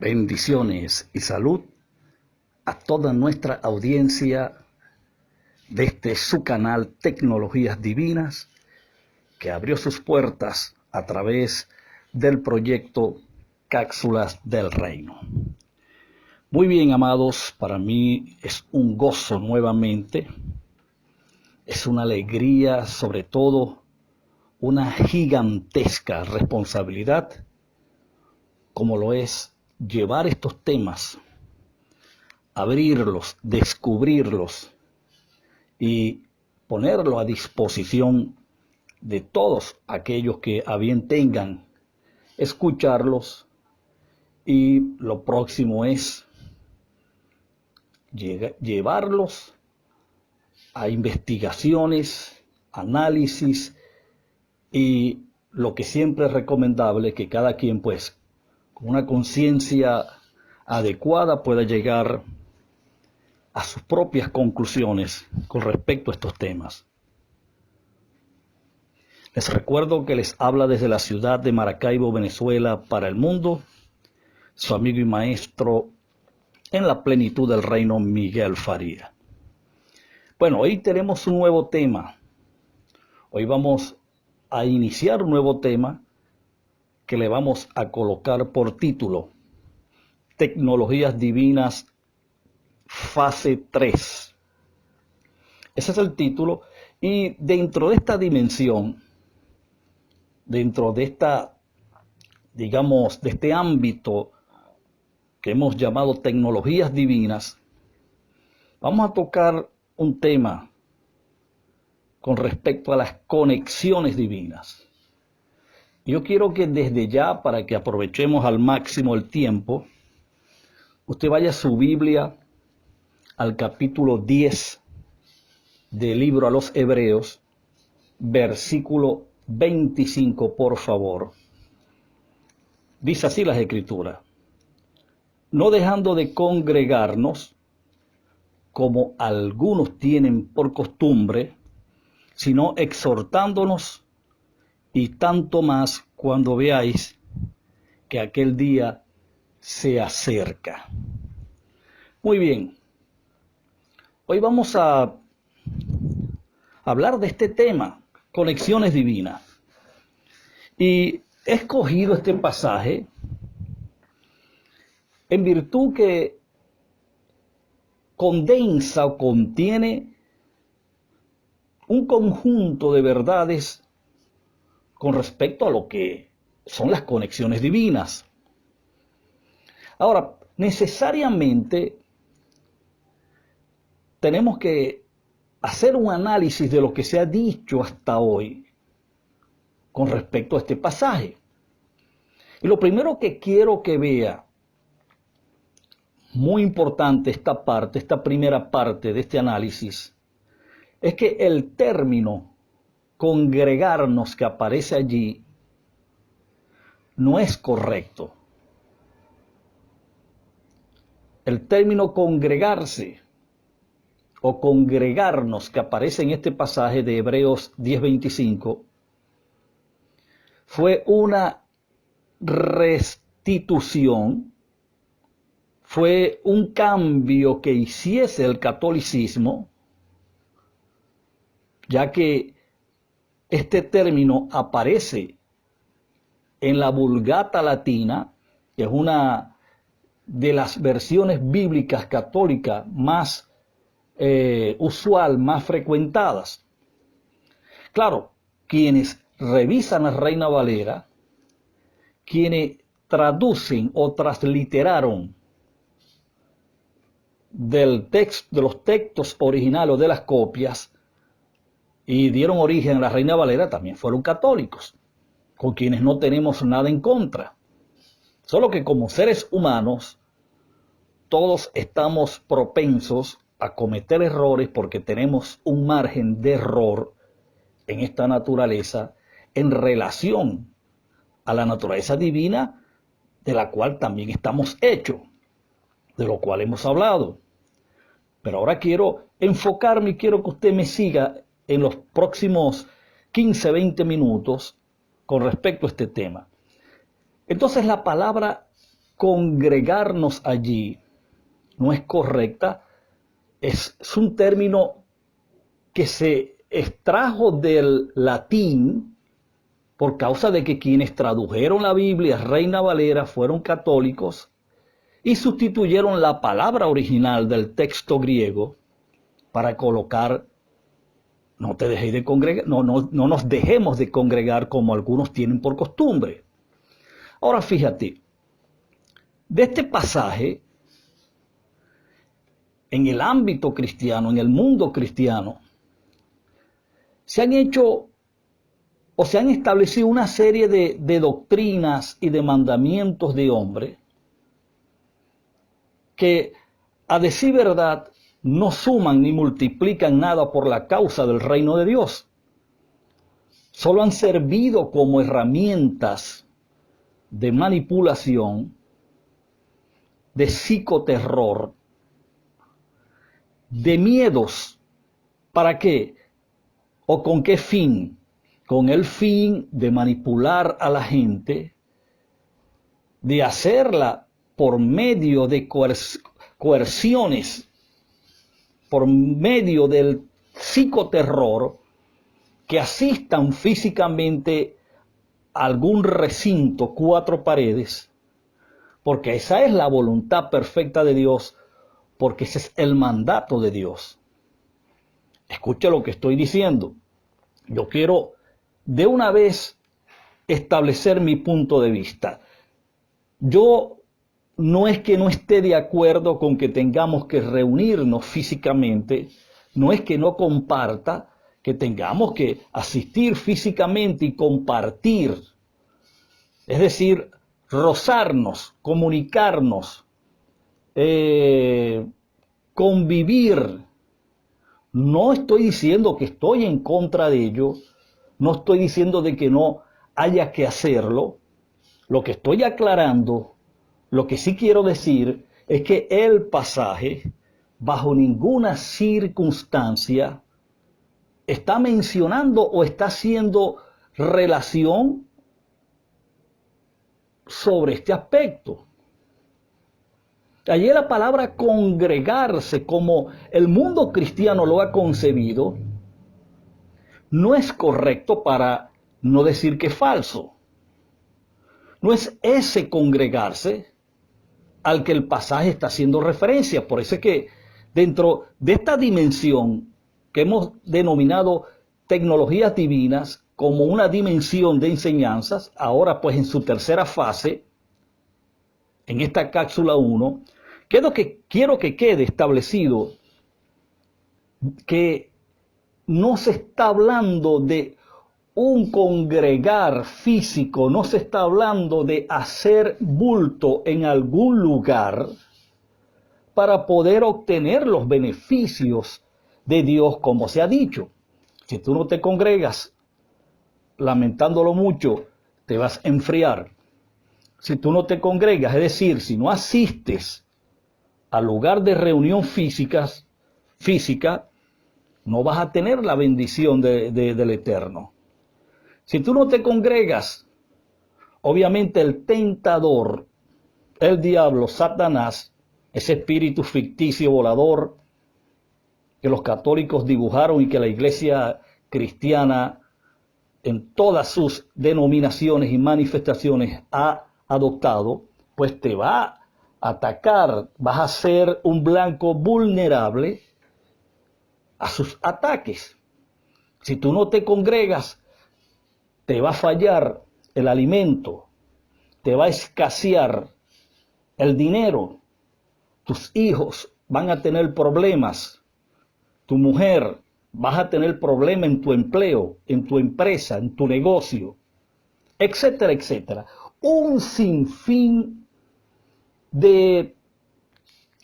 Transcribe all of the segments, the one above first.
Bendiciones y salud a toda nuestra audiencia de su canal Tecnologías Divinas, que abrió sus puertas a través del proyecto Cápsulas del Reino. Muy bien, amados, para mí es un gozo nuevamente, es una alegría, sobre todo una gigantesca responsabilidad, como lo es llevar estos temas, abrirlos, descubrirlos y ponerlos a disposición de todos aquellos que a bien tengan escucharlos. Y lo próximo es llevarlos a investigaciones, análisis y lo que siempre es recomendable, que cada quien pues con una conciencia adecuada pueda llegar a sus propias conclusiones con respecto a estos temas. Les recuerdo que les habla desde la ciudad de Maracaibo, Venezuela, para el mundo, su amigo y maestro en la plenitud del reino, Miguel Faría. Bueno, hoy tenemos un nuevo tema. Hoy vamos a iniciar un nuevo tema que le vamos a colocar por título Tecnologías Divinas Fase 3. Ese es el título, y dentro de esta dimensión, dentro de esta, digamos, de este ámbito que hemos llamado tecnologías divinas, vamos a tocar un tema con respecto a las conexiones divinas. Yo quiero que desde ya, para que aprovechemos al máximo el tiempo, usted vaya a su Biblia al capítulo 10 del libro a los Hebreos, versículo 25, por favor. Dice así las Escrituras: no dejando de congregarnos, como algunos tienen por costumbre, sino exhortándonos, y tanto más cuando veáis que aquel día se acerca. Muy bien, hoy vamos a hablar de este tema, conexiones divinas. Y he escogido este pasaje en virtud que condensa o contiene un conjunto de verdades con respecto a lo que son las conexiones divinas. Ahora, necesariamente tenemos que hacer un análisis de lo que se ha dicho hasta hoy con respecto a este pasaje. Y lo primero que quiero que vea, muy importante esta parte, esta primera parte de este análisis, es que el término congregarnos que aparece allí no es correcto. El término congregarse o congregarnos que aparece en este pasaje de Hebreos 10:25 fue una restitución, fue un cambio que hiciese el catolicismo, ya que este término aparece en la Vulgata Latina, que es una de las versiones bíblicas católicas más usual, más frecuentadas. Claro, quienes revisan la Reina Valera, quienes traducen o transliteraron de los textos originales de las copias y dieron origen a la Reina Valera, también fueron católicos, con quienes no tenemos nada en contra. Solo que como seres humanos, todos estamos propensos a cometer errores porque tenemos un margen de error en esta naturaleza en relación a la naturaleza divina de la cual también estamos hechos, de lo cual hemos hablado. Pero ahora quiero enfocarme y quiero que usted me siga en los próximos 15, 20 minutos con respecto a este tema. Entonces la palabra congregarnos allí no es correcta. Es un término que se extrajo del latín por causa de que quienes tradujeron la Biblia, Reina Valera, fueron católicos y sustituyeron la palabra original del texto griego para colocar no te dejéis de congregar, no nos dejemos de congregar como algunos tienen por costumbre. Ahora fíjate, de este pasaje, en el ámbito cristiano, en el mundo cristiano, se han hecho o se han establecido una serie de doctrinas y de mandamientos de hombre que, a decir verdad, no suman ni multiplican nada por la causa del reino de Dios. Solo han servido como herramientas de manipulación, de psicoterror, de miedos. ¿Para qué? ¿O con qué fin? Con el fin de manipular a la gente, de hacerla por medio de coerciones, por medio del psicoterror, que asistan físicamente a algún recinto, 4 paredes, porque esa es la voluntad perfecta de Dios, porque ese es el mandato de Dios. Escucha lo que estoy diciendo. Yo quiero de una vez establecer mi punto de vista. Yo no es que no esté de acuerdo con que tengamos que reunirnos físicamente, no es que no comparta que tengamos que asistir físicamente y compartir, es decir, rozarnos, comunicarnos, convivir. No estoy diciendo que estoy en contra de ello, no estoy diciendo de que no haya que hacerlo. Lo que estoy aclarando, lo que sí quiero decir, es que el pasaje, bajo ninguna circunstancia, está mencionando o está haciendo relación sobre este aspecto. Allí la palabra congregarse, como el mundo cristiano lo ha concebido, no es correcto, para no decir que es falso. No es ese congregarse al que el pasaje está haciendo referencia. Por eso es que dentro de esta dimensión que hemos denominado tecnologías divinas como una dimensión de enseñanzas, ahora pues en su tercera fase, en esta cápsula 1, quiero que quede establecido que no se está hablando de un congregar físico, no se está hablando de hacer bulto en algún lugar para poder obtener los beneficios de Dios, como se ha dicho. Si tú no te congregas, lamentándolo mucho, te vas a enfriar. Si tú no te congregas, es decir, si no asistes al lugar de reunión física, no vas a tener la bendición del Eterno. Si tú no te congregas, obviamente el tentador, el diablo, Satanás, ese espíritu ficticio volador que los católicos dibujaron y que la iglesia cristiana en todas sus denominaciones y manifestaciones ha adoptado, pues te va a atacar, vas a ser un blanco vulnerable a sus ataques. Si tú no te congregas, te va a fallar el alimento, te va a escasear el dinero, tus hijos van a tener problemas, tu mujer vas a tener problemas en tu empleo, en tu empresa, en tu negocio, etcétera, etcétera. Un sinfín de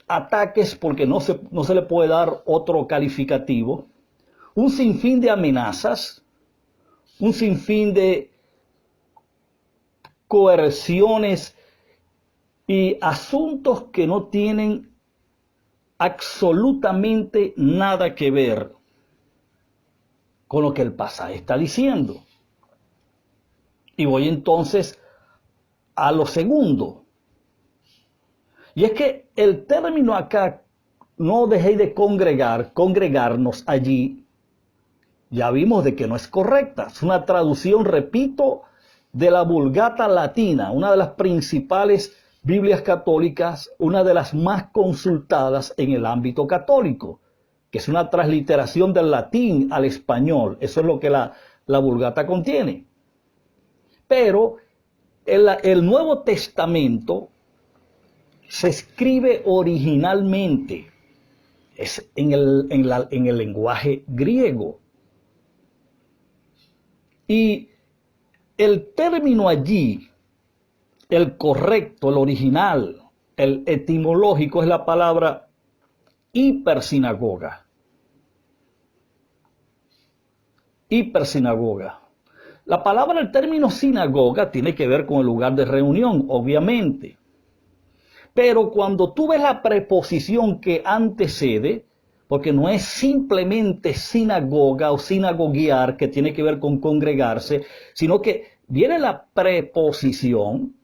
ataques, porque no se le puede dar otro calificativo, un sinfín de amenazas, un sinfín de coerciones y asuntos que no tienen absolutamente nada que ver con lo que el pasaje está diciendo. Y voy entonces a lo segundo. Y es que el término acá, no dejéis de congregarnos allí, ya vimos de que no es correcta. Es una traducción, repito, de la Vulgata Latina, una de las principales Biblias católicas, una de las más consultadas en el ámbito católico, que es una transliteración del latín al español. Eso es lo que la Vulgata contiene. Pero el Nuevo Testamento se escribe originalmente en el lenguaje griego. Y el término allí, el correcto, el original, el etimológico, es la palabra hipersinagoga. Hipersinagoga. La palabra, el término sinagoga tiene que ver con el lugar de reunión, obviamente. Pero cuando tú ves la preposición que antecede, porque no es simplemente sinagoga o sinagoguear, que tiene que ver con congregarse, sino que viene la preposición,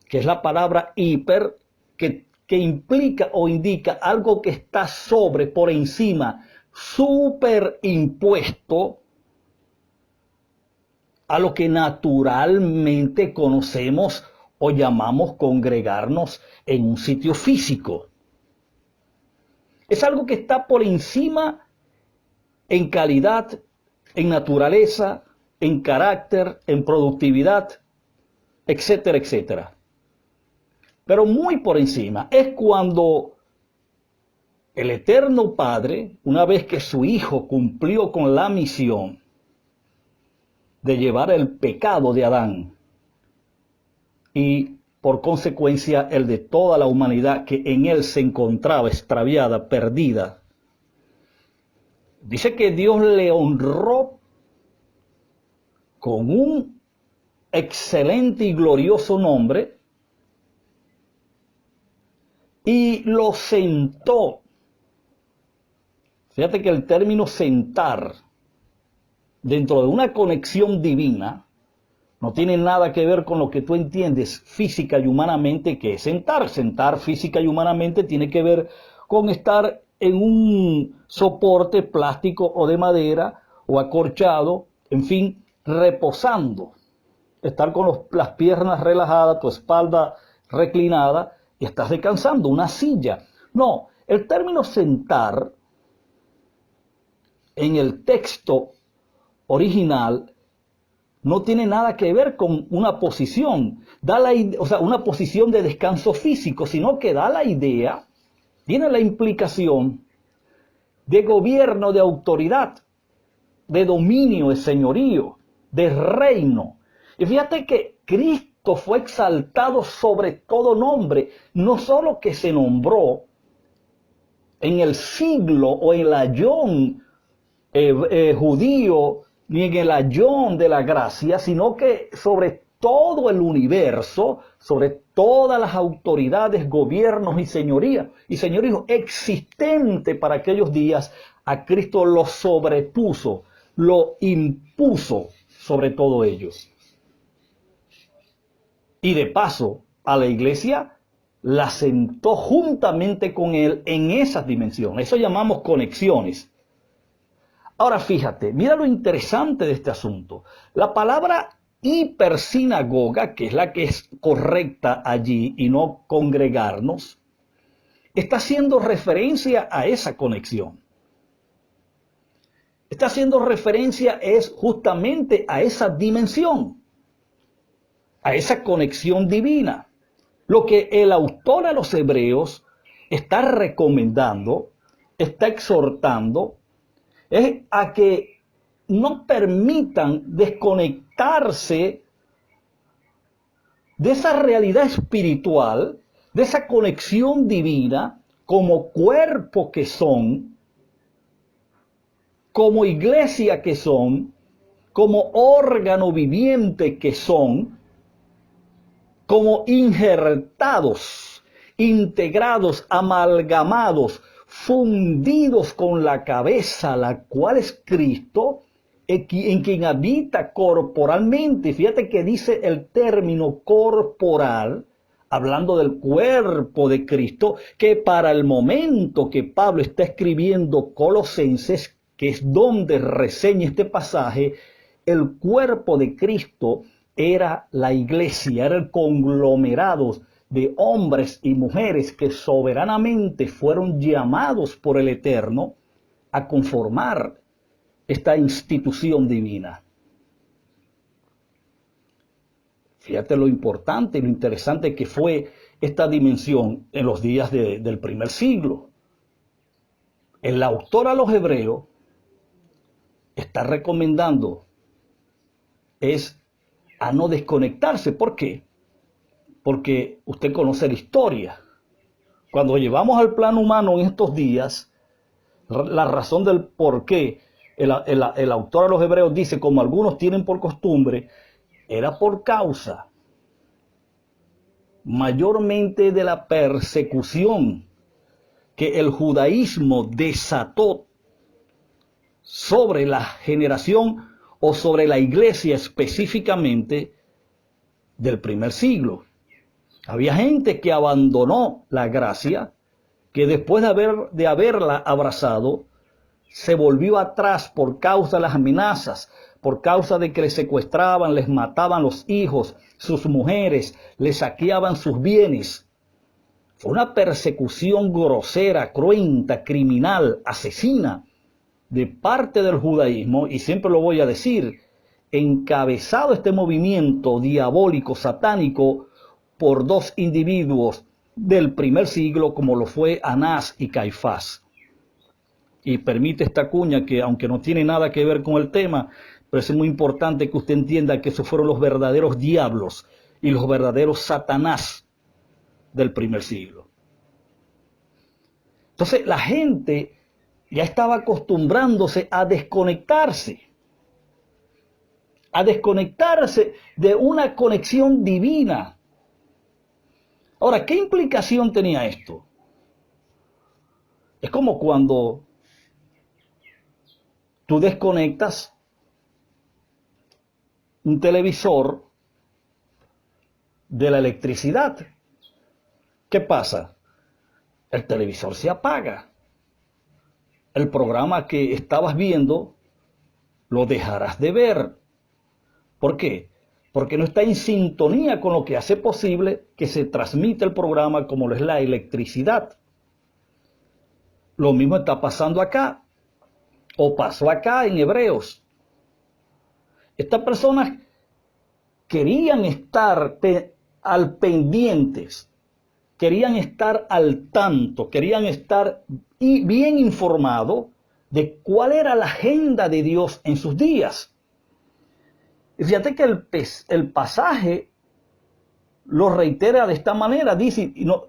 que es la palabra hiper, que implica o indica algo que está sobre, por encima, superimpuesto a lo que naturalmente conocemos o llamamos congregarnos en un sitio físico. Es algo que está por encima en calidad, en naturaleza, en carácter, en productividad, etcétera, etcétera. Pero muy por encima es cuando el Eterno Padre, una vez que su Hijo cumplió con la misión de llevar el pecado de Adán y por consecuencia el de toda la humanidad que en él se encontraba extraviada, perdida, dice que Dios le honró con un excelente y glorioso nombre y lo sentó. Fíjate que el término sentar dentro de una conexión divina no tiene nada que ver con lo que tú entiendes física y humanamente que es sentar. Sentar física y humanamente tiene que ver con estar en un soporte plástico o de madera o acorchado, en fin, reposando. Estar con las piernas relajadas, tu espalda reclinada y estás descansando, una silla. No, el término sentar en el texto original no tiene nada que ver con una posición, una posición de descanso físico, sino que da la idea, tiene la implicación de gobierno, de autoridad, de dominio, de señorío, de reino. Y fíjate que Cristo fue exaltado sobre todo nombre, no solo que se nombró en el siglo o en el ayón judío, ni en el ayón de la gracia, sino que sobre todo el universo, sobre todas las autoridades, gobiernos y señorías existentes para aquellos días, a Cristo lo sobrepuso, lo impuso sobre todo ellos. Y de paso, a la iglesia la sentó juntamente con él en esas dimensiones. Eso llamamos conexiones. Ahora fíjate, mira lo interesante de este asunto. La palabra hipersinagoga, que es la que es correcta allí y no congregarnos, está haciendo referencia a esa conexión. Está haciendo referencia justamente a esa dimensión, a esa conexión divina. Lo que el autor a los Hebreos está recomendando, está exhortando, es a que no permitan desconectarse de esa realidad espiritual, de esa conexión divina, como cuerpo que son, como iglesia que son, como órgano viviente que son, como injertados, integrados, amalgamados, fundidos con la cabeza, la cual es Cristo, en quien habita corporalmente. Fíjate que dice el término corporal, hablando del cuerpo de Cristo, que para el momento que Pablo está escribiendo Colosenses, que es donde reseña este pasaje, el cuerpo de Cristo era la iglesia, era el conglomerado de hombres y mujeres que soberanamente fueron llamados por el Eterno a conformar esta institución divina. Fíjate lo importante y lo interesante que fue esta dimensión en los días del primer siglo. El autor a los hebreos está recomendando es a no desconectarse. ¿Por qué? Porque usted conoce la historia. Cuando llevamos al plano humano en estos días, la razón del por qué el autor a los hebreos dice, como algunos tienen por costumbre, era por causa mayormente de la persecución que el judaísmo desató sobre la generación o sobre la iglesia específicamente del primer siglo. Había gente que abandonó la gracia, que después de haberla abrazado, se volvió atrás por causa de las amenazas, por causa de que les secuestraban, les mataban los hijos, sus mujeres, les saqueaban sus bienes. Fue una persecución grosera, cruenta, criminal, asesina de parte del judaísmo, y siempre lo voy a decir, encabezado este movimiento diabólico, satánico, por dos individuos del primer siglo, como lo fue Anás y Caifás. Y permite esta cuña que, aunque no tiene nada que ver con el tema, pero es muy importante que usted entienda que esos fueron los verdaderos diablos y los verdaderos Satanás del primer siglo. Entonces la gente ya estaba acostumbrándose a desconectarse de una conexión divina. Ahora, ¿qué implicación tenía esto? Es como cuando tú desconectas un televisor de la electricidad. ¿Qué pasa? El televisor se apaga. El programa que estabas viendo lo dejarás de ver. ¿Por qué? Porque no está en sintonía con lo que hace posible que se transmita el programa, como lo es la electricidad. Lo mismo está pasando acá, o pasó acá en Hebreos. Estas personas querían estar al pendientes, querían estar al tanto, querían estar bien informados de cuál era la agenda de Dios en sus días. Y fíjate que el pasaje lo reitera de esta manera, dice, no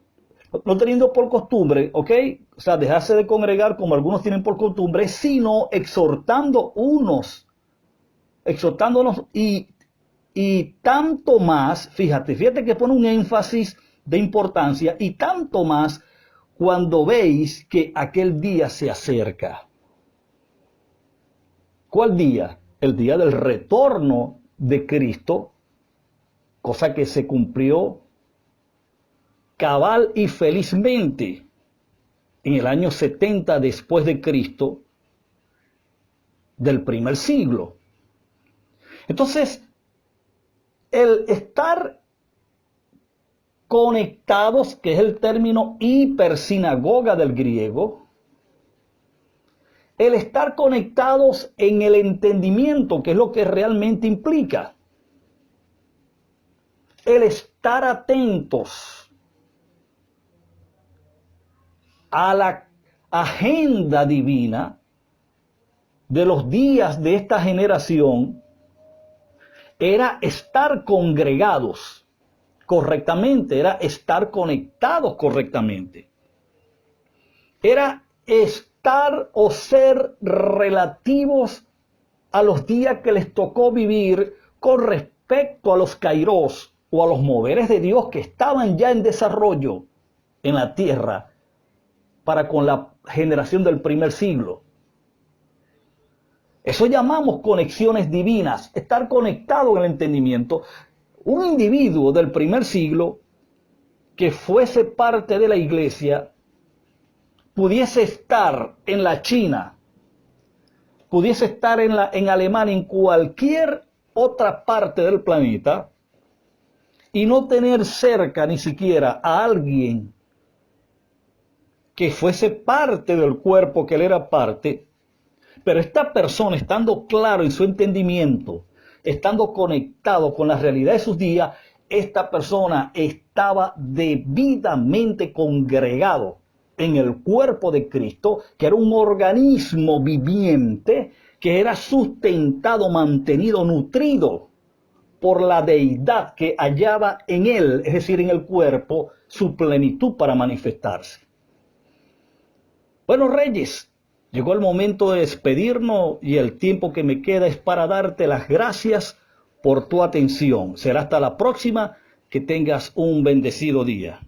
teniendo por costumbre, ¿ok? O sea, dejarse de congregar como algunos tienen por costumbre, sino exhortándonos y tanto más, fíjate que pone un énfasis de importancia, y tanto más cuando veis que aquel día se acerca. ¿Cuál día? El día del retorno de Cristo, cosa que se cumplió cabal y felizmente en el año 70 después de Cristo del primer siglo. Entonces, el estar conectados, que es el término hipersinagoga del griego, el estar conectados en el entendimiento, que es lo que realmente implica, el estar atentos a la agenda divina de los días de esta generación, era estar congregados correctamente, era estar conectados correctamente, era estar o ser relativos a los días que les tocó vivir con respecto a los kairos o a los moveres de Dios que estaban ya en desarrollo en la tierra para con la generación del primer siglo. Eso llamamos conexiones divinas, estar conectado en el entendimiento. Un individuo del primer siglo que fuese parte de la iglesia pudiese estar en la China, pudiese estar en Alemania, en cualquier otra parte del planeta, y no tener cerca ni siquiera a alguien que fuese parte del cuerpo que él era parte, pero esta persona, estando claro en su entendimiento, estando conectado con la realidad de sus días, esta persona estaba debidamente congregado en el cuerpo de Cristo, que era un organismo viviente, que era sustentado, mantenido, nutrido por la deidad que hallaba en él, es decir, en el cuerpo, su plenitud para manifestarse. Bueno, Reyes, llegó el momento de despedirnos y el tiempo que me queda es para darte las gracias por tu atención. Será hasta la próxima. Que tengas un bendecido día.